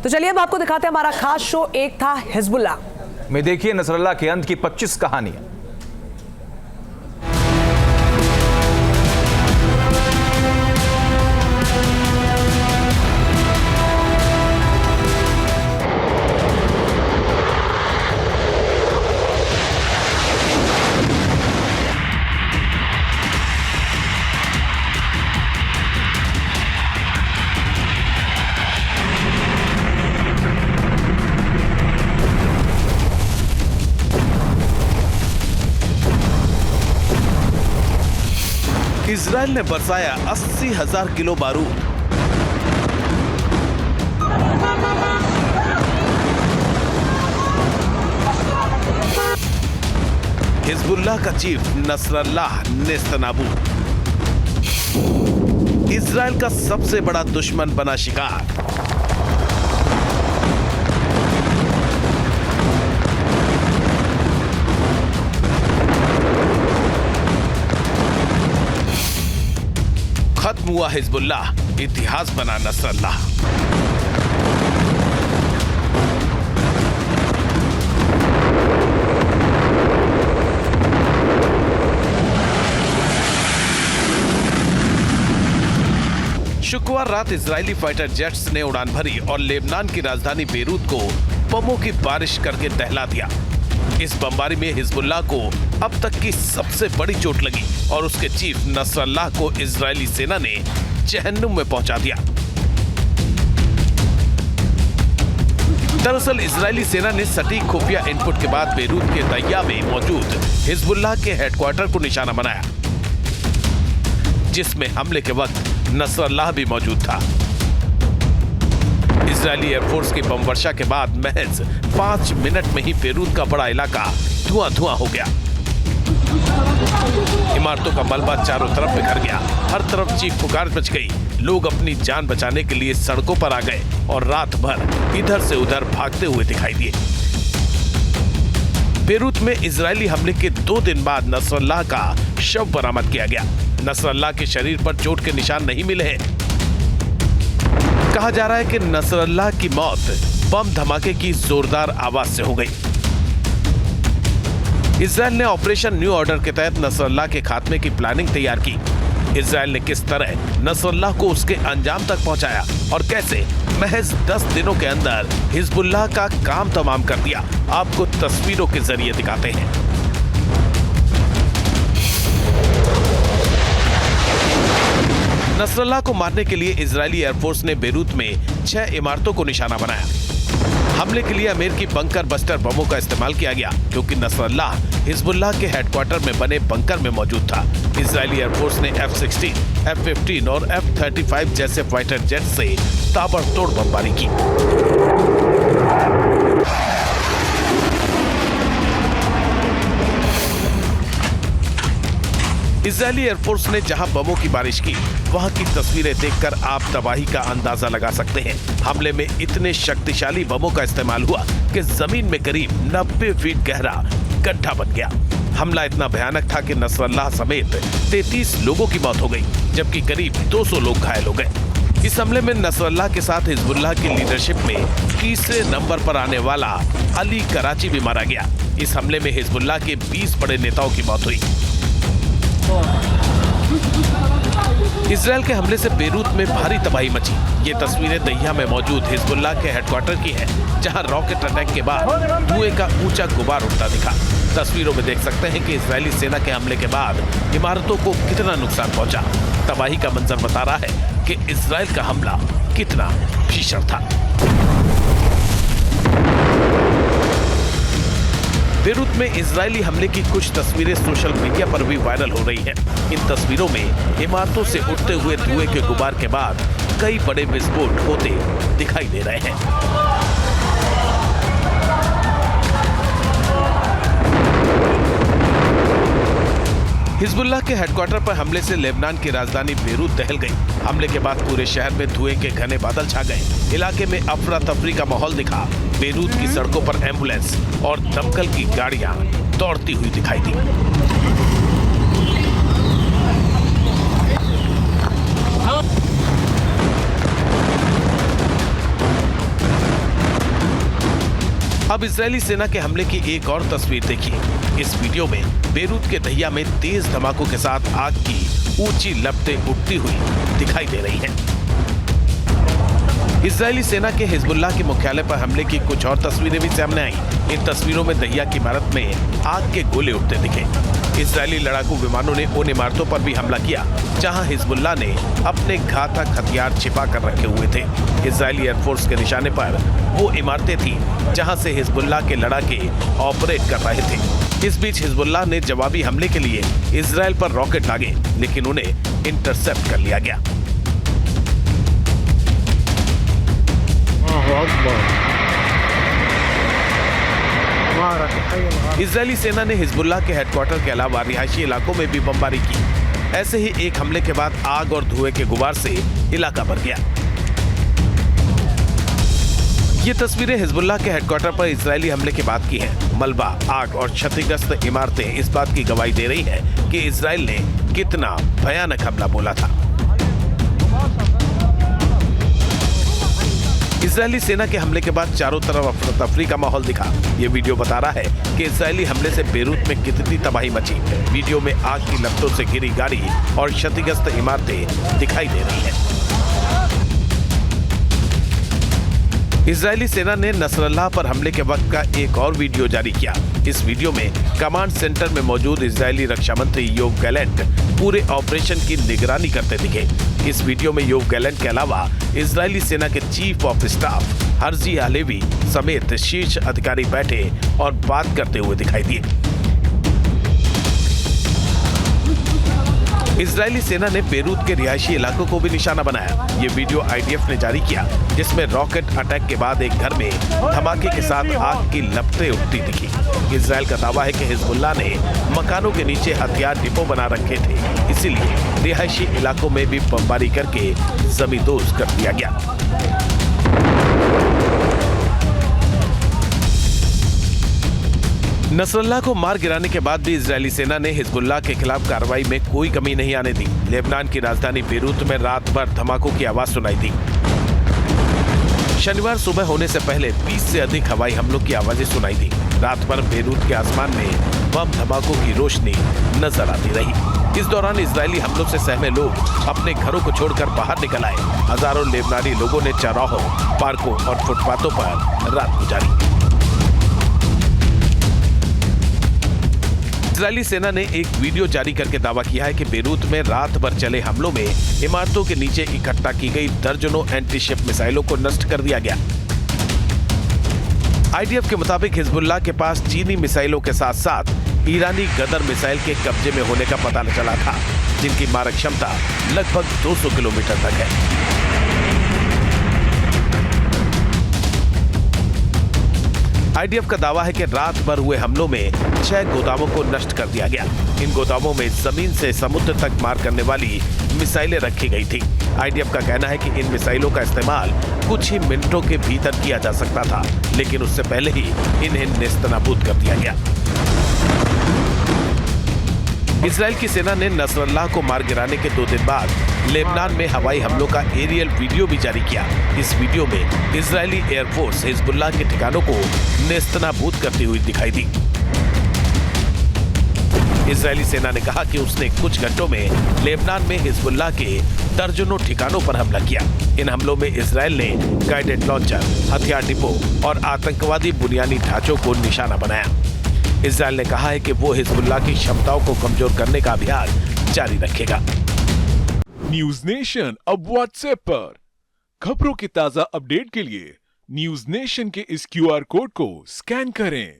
तो चलिए अब आपको दिखाते हैं हमारा खास शो एक था हिजबुल्लाह में। देखिए नसरल्लाह के अंत की 25 कहानियां। इजराइल ने बरसाया 80,000 किलो बारूद। हिजबुल्लाह का चीफ नसरल्लाह नेस्तनाबूद। इजराइल का सबसे बड़ा दुश्मन बना शिकार। खत्म हुआ हिजबुल्लाह, इतिहास बना नसरल्लाह। शुक्रवार रात इजरायली फाइटर जेट्स ने उड़ान भरी और लेबनान की राजधानी बेरूत को बमों की बारिश करके दहला दिया। इस बमबारी में हिजबुल्लाह को अब तक की सबसे बड़ी चोट लगी और उसके चीफ नसरल्लाह को इजरायली सेना ने जहन्नुम में पहुंचा दिया। दरअसल इजरायली सेना ने सटीक खुफिया इनपुट के बाद बेरूत के दैया में मौजूद हिजबुल्लाह के हेडक्वार्टर को निशाना बनाया, जिसमें हमले के वक्त नसरल्लाह भी मौजूद था। इजरायली एयरफोर्स की बम वर्षा के बाद महज 5 मिनट में ही बेरूत का बड़ा इलाका धुआं-धुआं हो गया। इमारतों का मलबा चारों तरफ बिखर गया। हर तरफ चीख पुकार मच गई। लोग अपनी जान बचाने के लिए सड़कों पर आ गए और रात भर इधर से उधर भागते हुए दिखाई दिए। बेरूत में इजरायली हमले के 2 दिन बाद नसरल्लाह का शव बरामद किया गया। नसरल्लाह के शरीर पर चोट के निशान नहीं मिले हैं। कहा जा रहा है कि नसरल्लाह की मौत बम धमाके की जोरदार आवाज से हो गई। इजराइल ने ऑपरेशन न्यू ऑर्डर के तहत नसरल्लाह के खात्मे की प्लानिंग तैयार की। इजराइल ने किस तरह नसरल्लाह को उसके अंजाम तक पहुंचाया और कैसे महज 10 दिनों के अंदर हिजबुल्लाह का काम तमाम कर दिया, आपको तस्वीरों के जरिए दिखाते हैं। नसरल्लाह को मारने के लिए इजरायली एयरफोर्स ने बेरूत में 6 इमारतों को निशाना बनाया। हमले के लिए अमेरिकी बंकर बस्टर बमों का इस्तेमाल किया गया, क्योंकि नसरल्लाह हिजबुल्लाह के हेडक्वार्टर में बने बंकर में मौजूद था। इजरायली एयरफोर्स ने F-16, F-15 और F-35 जैसे फाइटर जेट से ताबड़तोड़ बमबारी की। इजरायली एयरफोर्स ने जहां बमों की बारिश की, वहां की तस्वीरें देखकर आप तबाही का अंदाजा लगा सकते हैं। हमले में इतने शक्तिशाली बमों का इस्तेमाल हुआ कि जमीन में करीब 90 फीट गहरा गड्ढा बन गया। हमला इतना भयानक था कि नसरल्लाह समेत 33 लोगों की मौत हो गई, जबकि करीब 200 लोग घायल हो गए। इस हमले में नसरल्लाह के साथ हिजबुल्लाह की लीडरशिप में तीसरे नंबर पर आने वाला अली कराची भी मारा गया। इस हमले में हिजबुल्लाह के 20 बड़े नेताओं की मौत हुई। इजराइल के हमले से बेरूत में भारी तबाही मची। ये तस्वीरें दहिया में मौजूद हिजबुल्लाह के हेडक्वार्टर की हैं, जहां रॉकेट अटैक के बाद धुएं का ऊंचा गुबार उठता दिखा। तस्वीरों में देख सकते हैं कि इजरायली सेना के हमले के बाद इमारतों को कितना नुकसान पहुंचा। तबाही का मंजर बता रहा है कि इजराइल का हमला कितना भीषण था। बेरूत में इजरायली हमले की कुछ तस्वीरें सोशल मीडिया पर भी वायरल हो रही हैं। इन तस्वीरों में इमारतों से उठते हुए धुएं के गुबार के बाद कई बड़े विस्फोट होते दिखाई दे रहे हैं। हिजबुल्लाह के हेडक्वार्टर पर हमले से लेबनान की राजधानी बेरूत दहल गई। हमले के बाद पूरे शहर में धुएं के घने बादल छा गए। इलाके में अफरा तफरी का माहौल दिखा। बेरूत की सड़कों पर एम्बुलेंस और दमकल की गाड़ियां दौड़ती हुई दिखाई दी। अब इजरायली सेना के हमले की एक और तस्वीर देखिए। इस वीडियो में बेरूत के दहिया में तेज धमाकों के साथ आग की ऊंची लपटें उठती हुई दिखाई दे रही हैं। इजरायली सेना के हिजबुल्लाह के मुख्यालय पर हमले की कुछ और तस्वीरें भी सामने आई। इन तस्वीरों में दहिया की इमारत में आग के गोले उठते दिखे। इजरायली लड़ाकू विमानों ने उन इमारतों पर भी हमला किया जहां हिजबुल्लाह ने अपने घातक हथियार छिपा कर रखे हुए थे। इजरायली एयरफोर्स के निशाने पर वो इमारतें थी जहां से हिजबुल्लाह के लड़ाके ऑपरेट कर रहे थे। इस बीच हिजबुल्लाह ने जवाबी हमले के लिए इजरायल पर रॉकेट दागे, लेकिन उन्हें इंटरसेप्ट कर लिया गया। इजरायली सेना ने हिजबुल्लाह के हेडक्वार्टर के अलावा रिहायशी इलाकों में भी बमबारी की। ऐसे ही एक हमले के बाद आग और धुएं के गुबार से इलाका भर गया। ये तस्वीरें हिजबुल्लाह के हेडक्वार्टर पर इजरायली हमले के बाद की हैं। मलबा, आग और क्षतिग्रस्त इमारतें इस बात की गवाही दे रही हैं कि इजरायल ने कितना भयानक हमला बोला था। इजरायली सेना के हमले के बाद चारों तरफ अफरा तफरी का माहौल दिखा। ये वीडियो बता रहा है कि इजरायली हमले से बेरूत में कितनी तबाही मची। वीडियो में आग की लपटों से घिरी गाड़ी और क्षतिग्रस्त इमारतें दिखाई दे रही हैं। इजरायली सेना ने नसरल्लाह पर हमले के वक्त का एक और वीडियो जारी किया। इस वीडियो में कमांड सेंटर में मौजूद इजरायली रक्षा मंत्री योव गैलेंट पूरे ऑपरेशन की निगरानी करते दिखे। इस वीडियो में योव गैलेंट के अलावा इजरायली सेना के chief of staff Herzi Halevi समेत शीर्ष अधिकारी बैठे और बात करते हुए दिखाई दिए। इजरायली सेना ने बेरूत के रिहायशी इलाकों को भी निशाना बनाया। ये वीडियो आईडीएफ ने जारी किया, जिसमें रॉकेट अटैक के बाद एक घर में धमाके के साथ आग की लपटें उठती दिखी। इजरायल का दावा है कि हिजबुल्लाह ने मकानों के नीचे हथियार डिपो बना रखे थे, इसीलिए रिहायशी इलाकों में भी बमबारी करके जमींदोज कर दिया गया। नसरल्लाह को मार गिराने के बाद भी इजरायली सेना ने हिजबुल्लाह के खिलाफ कार्रवाई में कोई कमी नहीं आने दी। लेबनान की राजधानी बेरूत में रात भर धमाकों की आवाज सुनाई दी। शनिवार सुबह होने से पहले 20 से अधिक हवाई हमलों की आवाजें सुनाई दी। रात भर बेरूत के आसमान में बम धमाकों की रोशनी नजर आती रही। इस दौरान इजरायली हमलों से सहमे लोग अपने घरों को छोड़कर बाहर निकल आए। हजारों लेबनानी लोगों ने चौराहों, पार्कों और फुटपाथों पर रात गुजारी। इजरायली सेना ने एक वीडियो जारी करके दावा किया है कि बेरूत में रात भर चले हमलों में इमारतों के नीचे इकट्ठा की गई दर्जनों एंटी शिप मिसाइलों को नष्ट कर दिया गया। आईडीएफ के मुताबिक हिजबुल्लाह के पास चीनी मिसाइलों के साथ साथ ईरानी गदर मिसाइल के कब्जे में होने का पता चला था, जिनकी मारक क्षमता लगभग 200 किलोमीटर तक है। आईडीएफ का दावा है कि रात भर हुए हमलों में 6 गोदामों को नष्ट कर दिया गया। इन गोदामों में जमीन से समुद्र तक मार करने वाली मिसाइलें रखी गई थी। आईडीएफ का कहना है कि इन मिसाइलों का इस्तेमाल कुछ ही मिनटों के भीतर किया जा सकता था, लेकिन उससे पहले ही इन्हें नेस्तनाबूद कर दिया गया। इजरायल की सेना ने नसरल्लाह को मार गिराने के 2 दिन बाद लेबनान में हवाई हमलों का एरियल वीडियो भी जारी किया। इस वीडियो में इजरायली एयरफोर्स हिजबुल्लाह के ठिकानों को नेस्तनाबूद करती हुई दिखाई दी। इजरायली सेना ने कहा कि उसने कुछ घंटों में लेबनान में हिजबुल्लाह के दर्जनों ठिकानों पर हमला किया। इन हमलों में इजरायल ने गाइडेड लॉन्चर, हथियार डिपो और आतंकवादी बुनियादी ढांचों को निशाना बनाया। इजरायल ने कहा है कि वो हिजबुल्लाह की क्षमताओं को कमजोर करने का अभियान जारी रखेगा। न्यूज नेशन अब व्हाट्सएप पर खबरों की ताजा अपडेट के लिए न्यूज नेशन के इस क्यूआर कोड को स्कैन करें।